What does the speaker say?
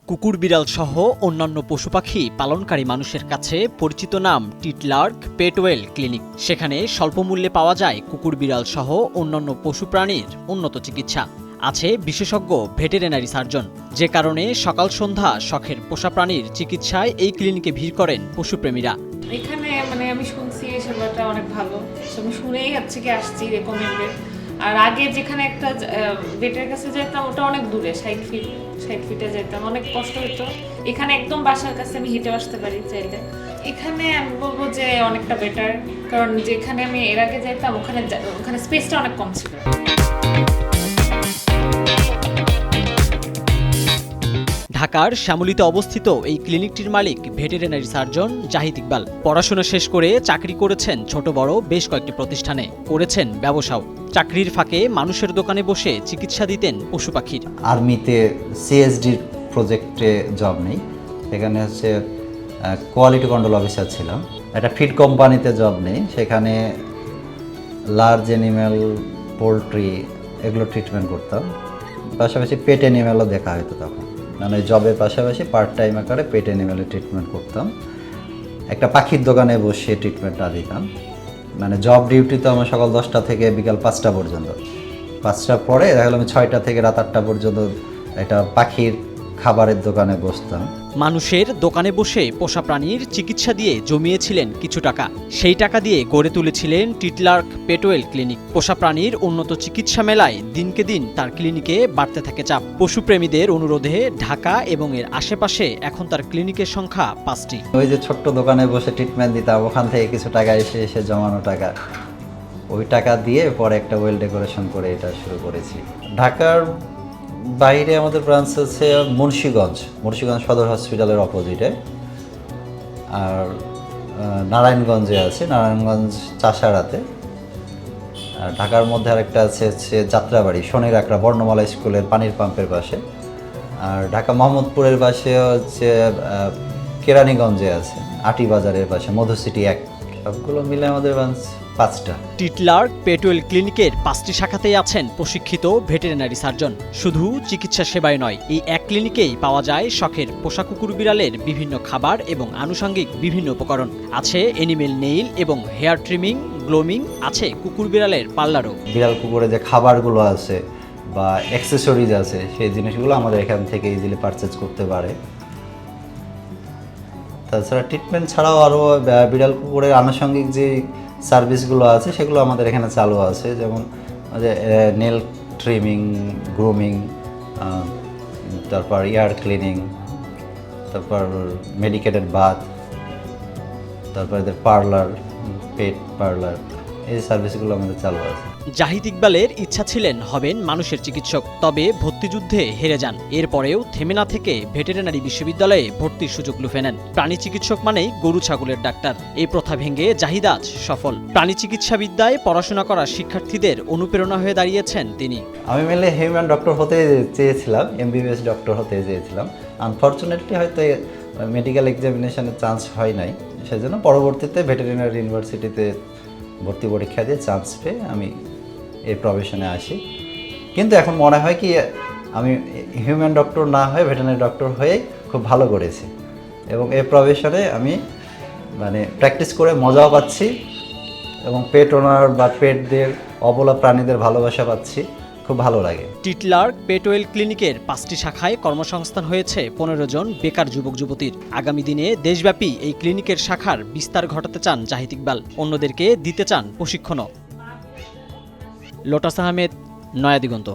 কুকুর বিড়াল সহ অন্যান্য পশু পাখি পালনকারী মানুষের কাছে পরিচিত নাম টিটলার্ক পেটওয়েল ক্লিনিক। সেখানে স্বল্প মূল্যে পাওয়া যায় কুকুর বিড়াল সহ অন্যান্য পশু প্রাণীর উন্নত চিকিৎসা। আছে বিশেষজ্ঞ ভেটেরিনারি সার্জন, যে কারণে সকাল সন্ধ্যা শখের পোষা প্রাণীর চিকিৎসায় এই ক্লিনিকে ভিড় করেন পশুপ্রেমীরা। এখানে আমি শুনছি এই সেবাটা অনেক ভালো, আমি শুনেই আসছি রেকমেন্ডেড। আর আগে যেখানে একটা ভেটের কাছে যেতাম ওটা অনেক দূরে, 60 ফিটে যেতাম, অনেক কষ্ট হতো। এখানে একদম বাসার কাছে আমি হেঁটে আসতে পারি চাইলে। এখানে আমি বলবো যে অনেকটা বেটার, কারণ যেখানে আমি এর আগে যেতাম ওখানে স্পেসটা অনেক কম ছিল। ঢাকার শ্যামলীতে অবস্থিত এই ক্লিনিকটির মালিক ভেটেরিনারি সার্জন জাহিদ ইকবাল। পড়াশোনা শেষ করে চাকরি করেছেন ছোট বড় বেশ কয়েকটি প্রতিষ্ঠানে, করেছেন ব্যবসাও। চাকরির ফাঁকে মানুষের দোকানে বসে চিকিৎসা দিতেন পশু পাখির। আর্মিতে সিএসডির প্রজেক্টে জব নেই, সেখানে কোয়ালিটি কন্ট্রোল অফিসার ছিলাম। একটা ফিড কোম্পানিতে জব নেই, সেখানে লার্জ অ্যানিম্যাল, পোলট্রি এগুলো ট্রিটমেন্ট করতাম। পাশাপাশি পেট অ্যানিম্যালও দেখা হতো তখন, মানে জবের পাশাপাশি পার্ট টাইম আকারে পেট অ্যানিম্যালের ট্রিটমেন্ট করতাম। একটা পাখির দোকানে বসে ট্রিটমেন্টটা দিতাম। মানে জব ডিউটি তো আমার সকাল 10টা থেকে বিকাল 5টা পর্যন্ত। 5টার পরে দেখা গেলো আমি 6টা থেকে রাত 8টা পর্যন্ত একটা পাখির খাবারের দোকানে বসতাম। মানুষের দোকানে বসে পোষা প্রাণীর চিকিৎসা দিয়ে জমিয়েছিলেন কিছু টাকা। সেই টাকা দিয়ে গড়ে তুলেছিলেন টিটলার্ক পেটওয়েল ক্লিনিক। পোষা প্রাণীর উন্নত চিকিৎসা মেলায় দিনকে দিন তার ক্লিনিকে বাড়তে থাকে চাপ। পশুপ্রেমীদের অনুরোধে ঢাকা এবং এর আশেপাশে এখন তার ক্লিনিকের সংখ্যা 5টি। ওই যে ছোট্ট দোকানে বসে ট্রিটমেন্ট দিতাম, ওখান থেকে কিছু টাকা এসে জমানো টাকা, ওই টাকা দিয়ে পরে একটা ওয়েল ডেকোরেশন করে এটা শুরু করেছি। ঢাকার বাইরে আমাদের ব্রাঞ্চ আছে মুন্সিগঞ্জ সদর হসপিটালের অপোজিটে, আর নারায়ণগঞ্জে আছে, নারায়ণগঞ্জ চাষারাতে। আর ঢাকার মধ্যে আরেকটা আছে যাত্রাবাড়ি শনির আকড়া বর্ণমালা স্কুলের পানির পাম্পের পাশে। আর ঢাকা মোহাম্মদপুরের পাশে কেরানীগঞ্জে আছে, আটি বাজারের পাশে মধুসিটি 1। সবগুলো মিলে আমাদের ব্রাঞ্চ 5টা। টিটলার্ক পেটওয়েল ক্লিনিকের 5টি শাখাতেই আছেন প্রশিক্ষিত ভেটেরিনারি সার্জন। শুধু চিকিৎসা সেবায় নয়, এই এক ক্লিনিকেই পাওয়া যায় শখের পোষা কুকুর বিড়ালের বিভিন্ন খাবার এবং আনুষঙ্গিক বিভিন্ন উপকরণ। আছে এনিমেল নেইল এবং হেয়ার ট্রিমিং, গ্লোমিং, আছে কুকুর বিড়ালের পার্লারও। বিড়াল কুকুরে যে খাবারগুলো আছে বা অ্যাক্সেসরিজ আছে, সেই জিনিসগুলো আমাদের এখান থেকে ইজিলি পারচেজ করতে পারে। তাছাড়া ট্রিটমেন্ট ছাড়াও আরও বিড়াল কুকুরের আনুষঙ্গিক যে সার্ভিসগুলো আছে সেগুলো আমাদের এখানে চালু আছে, যেমন নেল ট্রিমিং, গ্রুমিং, তারপর ইয়ার ক্লিনিং, তারপর মেডিকেটেড বাথ, তারপর এদের পার্লার, পেট পার্লার, এই সার্ভিসগুলো আমাদের চালু আছে। জাহিদ ইকবালের ইচ্ছা ছিলেন হবেন মানুষের চিকিৎসক, তবে ভর্তিযুদ্ধে হেরে যান। এরপরেও থেমে না থেকে ভেটেরিনারি বিশ্ববিদ্যালয়ে ভর্তির সুযোগ লুফে নেন। প্রাণী চিকিৎসক মানেই গরু ছাগলের ডাক্তার। এই প্রথা ভেঙে জাহিদ আজ সফল। প্রাণী চিকিৎসাবিদ্যায় পড়াশোনা করা শিক্ষার্থীদের অনুপ্রেরণা হয়ে দাঁড়িয়েছেন তিনি। আমি মেনলি হিউম্যান ডক্টর হতে চেয়েছিলাম, এমবিবিএস ডক্টর হতে চেয়েছিলাম। আনফর্চুনেটলি হয়তো মেডিকেল এক্সামিনেশনের চান্স হয় নাই, সেজন্য পরবর্তীতে ভেটেরিনারি ইউনিভার্সিটিতে ভর্তি পরীক্ষা দিয়ে চান্স পেয়ে আমি এই প্রফেশনে আসি। কিন্তু এখন মনে হয় কি আমি হিউম্যান ডক্টর না হয়ে ভেটেরিনারি ডক্টর হয়ে খুব ভালো করেছি, এবং এই প্রফেশনে আমি মানে প্র্যাকটিস করে মজাও পাচ্ছি এবং পেট ওনার বা পেটদের অবলা প্রাণীদের ভালোবাসা পাচ্ছি, খুব ভালো লাগে। টিটলার্ক পেটওয়েল ক্লিনিকের 5টি শাখায় কর্মসংস্থান হয়েছে 15 জন বেকার যুবক যুবতীর। আগামী দিনে দেশব্যাপী এই ক্লিনিকের শাখার বিস্তার ঘটাতে চান জাহিদ ইকবাল, অন্যদেরকে দিতে চান প্রশিক্ষণও। লোটাস আহমেদ, নয়া দিগন্ত।